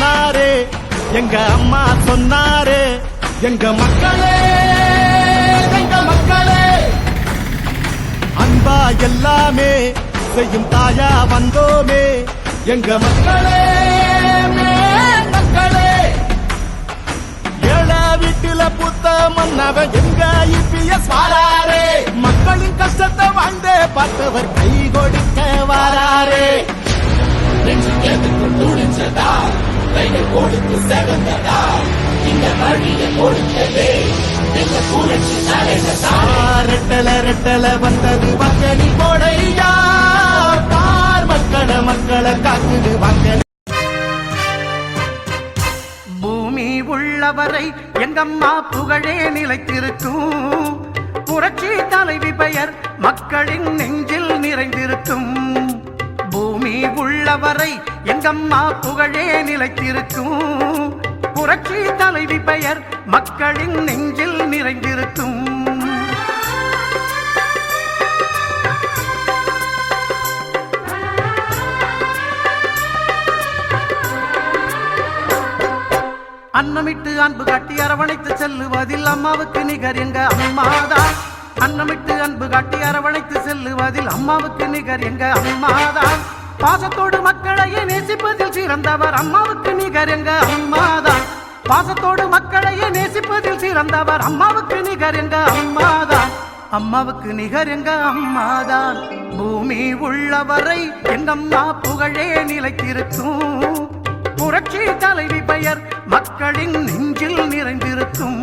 சொன்னாரே எங்க அம்மா சொன்னாரே எங்க மக்களே அன்பா எல்லாமே செய்யும் தாயா வந்தோமே எங்க மக்களே ஏழ வீட்டுல புத்த மன்னவன் எங்க இபிஎஸ் வாராரே மக்களின் கஷ்டத்தை வாழ்ந்தே பார்த்தவர் கை கொடுக்க வாராரே கொடுத்து செவந்ததா இந்த வழியை கொடுத்ததே ரெட்டல வந்தது மக்களி கோடையா பார் மக்களை காக்குது மக்கள் பூமி உள்ளவரை எங்கம்மா புகழே நிலைத்திருக்கும் புரட்சி தலைவி பெயர் மக்களின் நெஞ்சில் நிறைந்திருக்கும் பூமி உள்ளவரை எங்கம்மா புகழே நிலைத்திருக்கும் புரட்சி தலைவி பெயர் மக்களின் நெஞ்சில் நிறைந்திருக்கும் அன்னமிட்டு அன்பு காட்டி அரவணைத்து செல்லுவதில் அம்மாவுக்கு நிகர் எங்க அம்மாதான் அன்னமிட்டு அன்பு காட்டி அரவணைத்து செல்லுவதில் அம்மாவுக்கு நிகர் எங்க அம்மாதான் பாசத்தோடு மக்களையே நேசிப்பதில் சிறந்தவர் அம்மாவுக்கு நிகர் எங்க அம்மாதான் பாசத்தோடு மக்களையே நேசிப்பதில் சிறந்தவர் அம்மாவுக்கு நிகர் எங்க அம்மாதான் அம்மாவுக்கு நிகர் எங்க அம்மாதான் பூமி உள்ளவரை எங்கம்மா புகழே நிலைத்திருக்கும் புரட்சி தலைவி பெயர் மக்களின் நெஞ்சில் நிறைந்திருக்கும்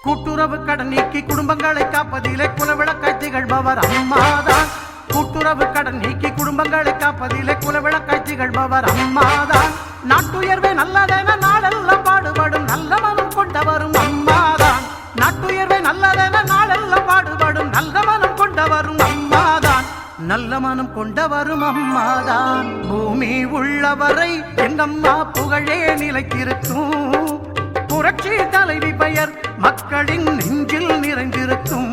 கூட்டுறவு கடன் நீக்கி குடும்பங்களை காப்பதிலே குலவிளக்காய் திகழ்பவர் அம்மாதான் கூட்டுறவு கடன் நீக்கி குடும்பங்களை காப்பதிலே குலவிளக்காய் திகழ்பவர் அம்மாதான் நாட்டுயர்வே நல்லதென நாளெல்லாம் பாடுபடும் நல்ல மனம் கொண்டவரும் அம்மாதான் நாட்டுயர்வே நல்லதென நாளெல்லாம் பாடுபடும் நல்ல மனம் கொண்டவரும் அம்மாதான் நல்ல மனம் கொண்டவரும் அம்மாதான் பூமி உள்ளவரை எங்கம்மா புகழே நிலைத்திருக்கும் புரட்சி தலைவி பெயர் மக்களின் நெஞ்சில் நிறைந்திருக்கும்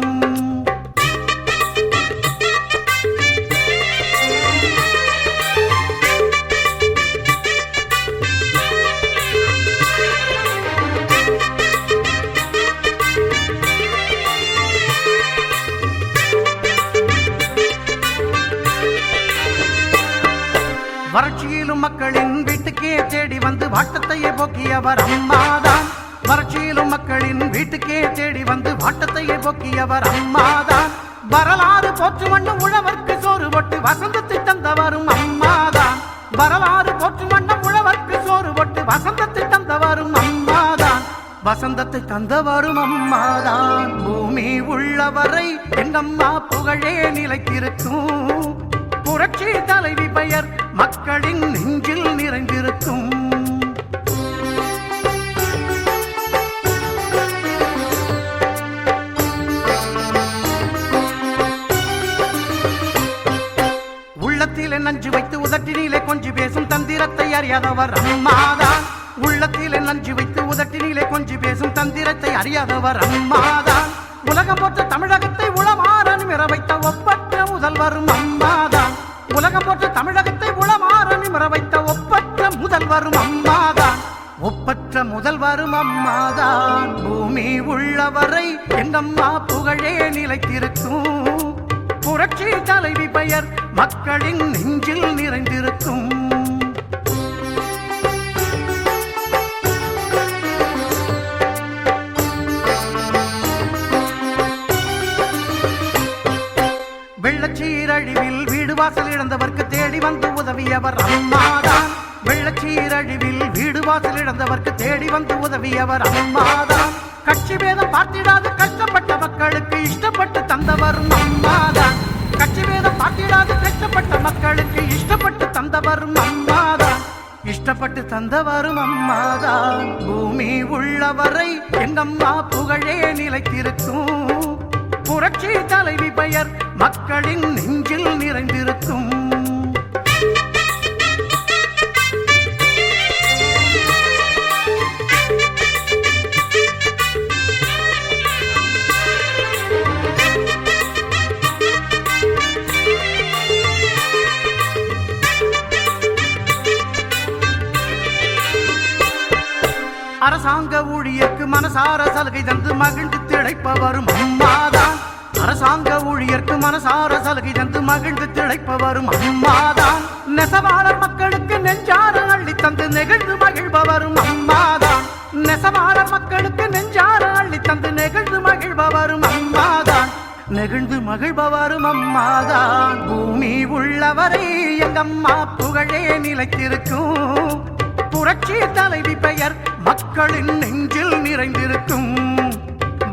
வறட்சியிலும் மக்களின் வீட்டுக்கே தேடி வந்து வாட்டத்தையே போக்கியவர் அம்மாதான் வறட்சியிலும் மக்களின் வீட்டுக்கே தேடி வந்து வாட்டத்தையே போக்கியவர் அம்மாதான் வரலாறு போற்று மண்ணும் உழவர்க்கு சோறு போட்டு வசந்தத்தை தந்தவரும் அம்மாதான் வரலாறு போற்று மண்ணும் உழவர்க்கு சோறு போட்டு வசந்தத்தை தந்தவரும் அம்மாதான் வசந்தத்தை தந்தவரும் அம்மாதான் பூமி உள்ளவரை எங்கம்மா புகழே நிலைத்திருக்கும் புரட்சி தலைவி பெயர் மக்களின் நெஞ்சில் நிறைந்திருக்கும் உள்ளத்திலே நஞ்சு வைத்து உதட்டினிலே கொஞ்சி பேசும் தந்திரத்தை அறியாதவர் அம்மாதான் உள்ளத்திலே நஞ்சு வைத்து உதட்டினிலே கொஞ்சி பேசும் தந்திரத்தை அறியாதவர் அம்மாதான் உலகம் போற்ற தமிழகத்தை உளமாற நிமிர வைத்த ஒப்பற்ற முதல்வரும் அம்மாதான் உலகம் போற்ற தமிழகத்தை உளமாற நிமிர வைத்த ஒப்பற்ற முதல்வரும் அம்மாதான் ஒப்பற்ற முதல்வரும் அம்மாதான் பூமி உள்ளவரை எங்கம்மா புகழே நிலைத்திருக்கும் புரட்சி தலைவி பெயர் மக்களின் நெஞ்சில் நிறைந்திருக்கும் வெள்ளச்சீரழிவில் வீடு வாசல் இழந்தவர்க்கு தேடி வந்து உதவியவர் அம்மாதான் வெள்ளச்சீரழிவில் வீடு வாசல் இழந்தவர்க்கு தேடி வந்து உதவியவர் அம்மாதான் கட்சி பேதம் பார்த்திடாது கஷ்டப்பட்ட மக்களுக்கு இஷ்டப்பட்டு தந்தவரும் அம்மாதான் கட்சி பேதம் பார்த்திடாது கஷ்டப்பட்ட மக்களுக்கு இஷ்டப்பட்டு தந்தவரும் அம்மாதான் இஷ்டப்பட்டு தந்தவரும் அம்மாதான் பூமி உள்ளவரை எங்கம்மா புகழே நிலைத்திருக்கும் புரட்சி தலைவி பெயர் மக்களின் நெஞ்சில் நிறைந்திருக்கும் அரசாங்க ஊழியர்க்கு மனசார சலுகை தந்து மகிழ்ந்து திளைப்பவரும் அம்மாதான். அரசாங்க ஊழியர்க்கு மனசார சலுகை தந்து மகிழ்ந்து திளைப்பவரும் அம்மாதான். நெசவாளர் மக்களுக்கு நெஞ்சார அள்ளி தந்து நெகிழ்ந்து மகிழ்பவரும் அம்மாதான். நெசவாளர் மக்களுக்கு நெஞ்சார அள்ளி தந்து நெகிழ்ந்து மகிழ்பவரும் அம்மாதான். நெகிழ்ந்து மகிழ்பவரும் அம்மாதான். பூமி உள்ளவரை எங்கம்மா புகழே நிலைத்திருக்கும். புரட்சி தலைவி பெயர் மக்களின் நெஞ்சில் நிறைந்திருக்கும்.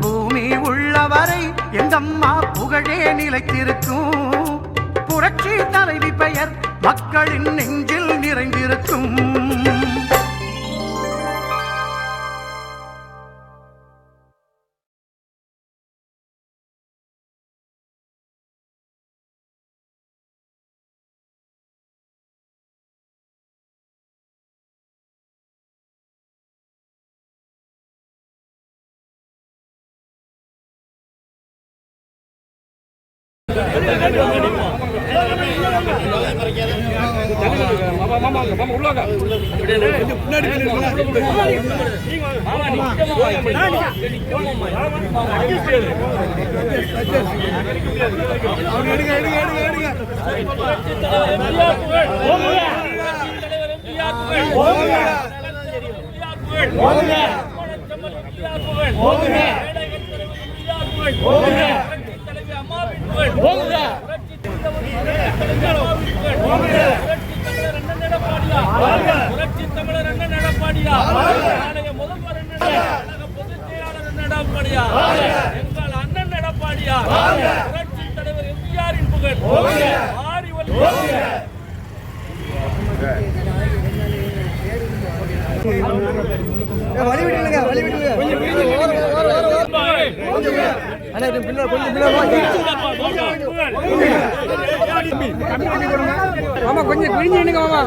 பூமி உள்ளவரை எங்கம்மா புகழே நிலைத்திருக்கும். புரட்சி தலைவி பெயர் மக்களின் நெஞ்சில் நிறைந்திருக்கும். எங்கள் அண்ணன் எடப்பாடியார் புரட்சி தலைவர் எம்ஜிஆரின் புகழ் ஆடி மாமா கொஞ்சம் பிரிஞ்சு மாமா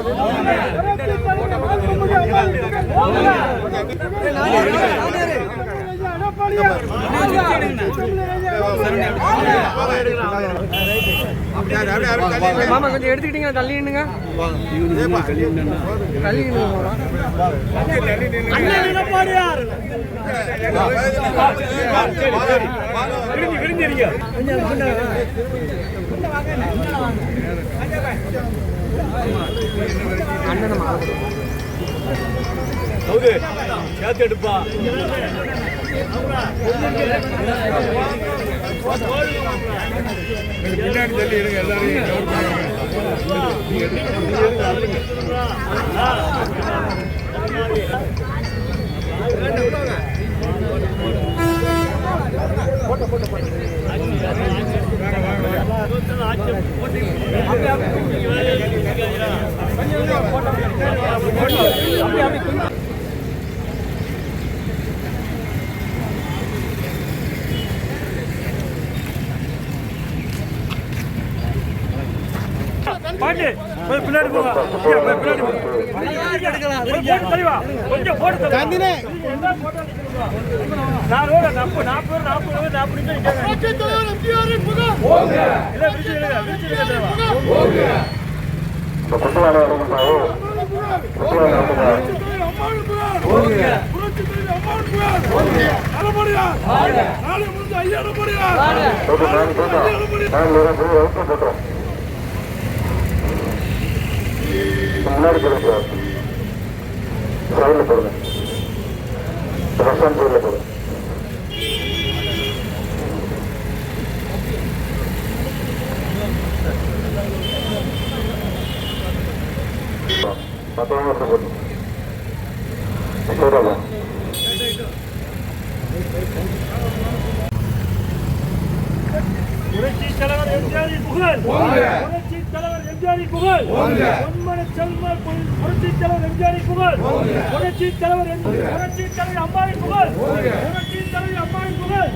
மாமா கொஞ்சம் எடுத்துக்கிட்டீங்க தள்ளிடுங்க எடுப்பா பின்னாடி தள்ளி எடுங்க எல்லாரையும் பாட்டு பின்னாடி போங்க கொஞ்சம் போட்டு முன்னாடி போடுங்க சைடில் போடுங்க ரசம் சைடில் போடுங்க மற்றவங்க போடுங்க சைடாக புரட்சி தலைவர் எம்ஜிஆரின் புகழ் புரட்சி தலைவர் எம்ஜிஆரின் புகழ் பொன்மன செல்வ புரட்சி தலைவர் எம்ஜிஆரின் புகழ் புரட்சி தலைவர் அம்மாவின் புகழ் புரட்சி தலைவர் அம்மாவின் புகழ்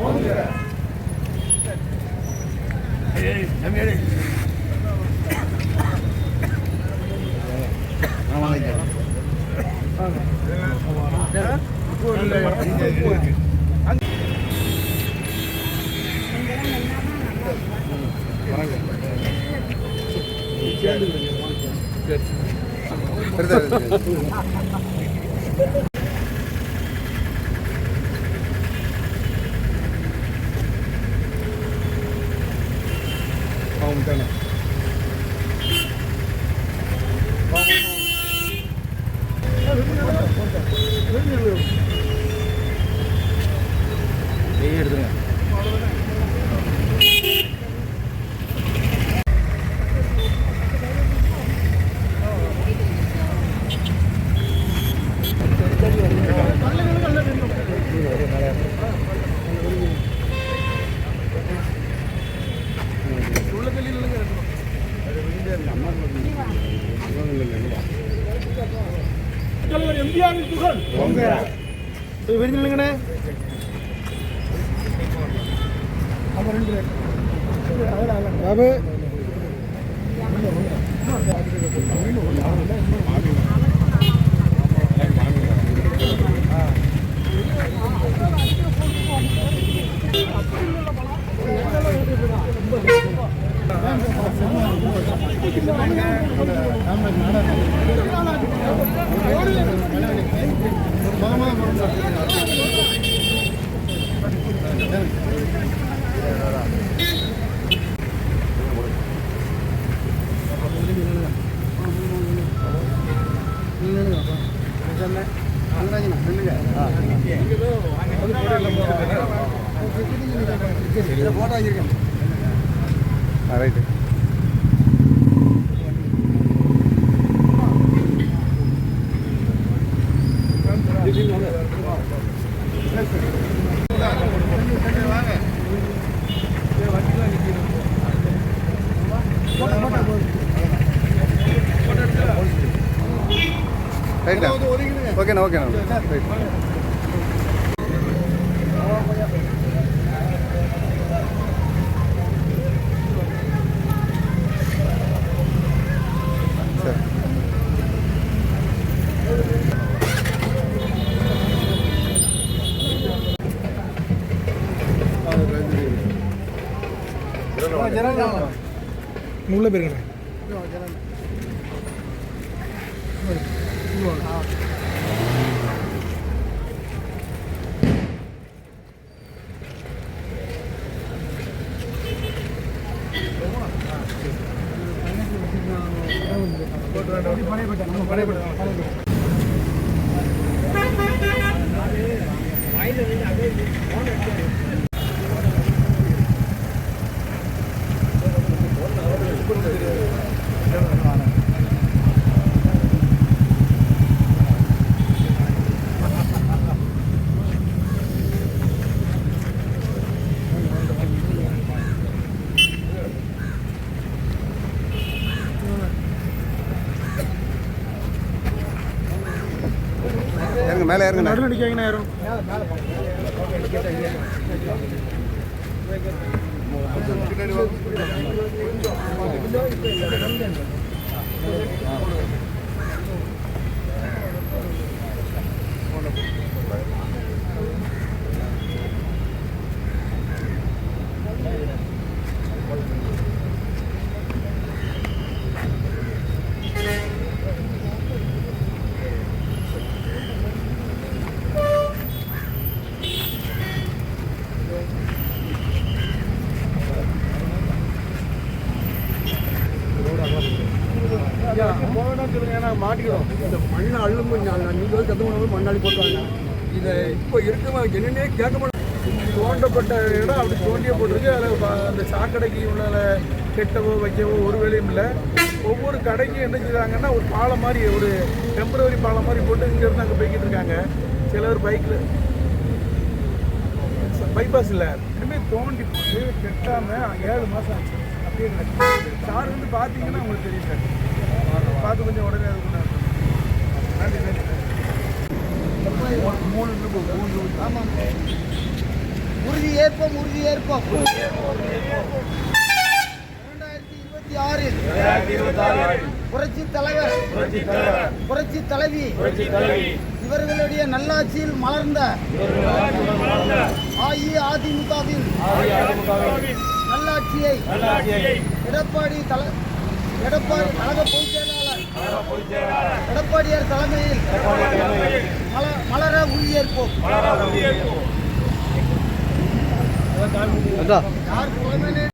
தலைவர் எம்ஜிஆரின் புகழ் விருந்துங்கண்ணே பாபு ரைட்டு ரைட்டா ஓகேண்ணா ஓகேண்ணா ரைட் உள்ள போயிருக்கேன் மேலே ஏறுங்க நடுவில் நிற்காங்கண்ணா யாரும் மாட்டிக்கிறோம் இந்த மண்ணை அள்ளும் நீங்கள் கற்றுக்கணும் மண்ணாளி போட்டாங்க இதை இப்போ இருக்குமா என்னன்னே கேட்க மாட்டேன் தோண்டப்பட்ட இடம் அப்படி தோண்டியே போட்டிருக்கு அதில் அந்த சாக்கடைக்கு உள்ள கெட்டவோ வைக்கவோ ஒரு வேலையும் இல்லை ஒவ்வொரு கடைக்கும் என்ன செய்கிறாங்கன்னா ஒரு பாலம் மாதிரி ஒரு டெம்பரவரி பாலம் மாதிரி போட்டு இங்கேருந்து அங்கே போய்கிட்டு இருக்காங்க சிலர் பைக்கில் பைபாஸ் இல்லை இனிமேல் தோண்டி போட்டு கெட்டாமல் 7 மாதம் ஆச்சு அப்படியே சார் வந்து பார்த்தீங்கன்னா உங்களுக்கு தெரியல பார்த்து கொஞ்சம் உடனே அது கொண்டாந்து நன்றி நன்றி 3 ஆமாம் உறுதி ஏற்போம் 2026 புரட்சி தலைவர் புரட்சி தலைவி இவர்களுடைய நல்லாட்சியில் மலர்ந்த அஇஅதிமுகவின் நல்லாட்சியை எடப்பாடி கழக பொதுச் செயலாளர் எடப்பாடியார் தலைமையில் மலர உறுதியேற்போம்.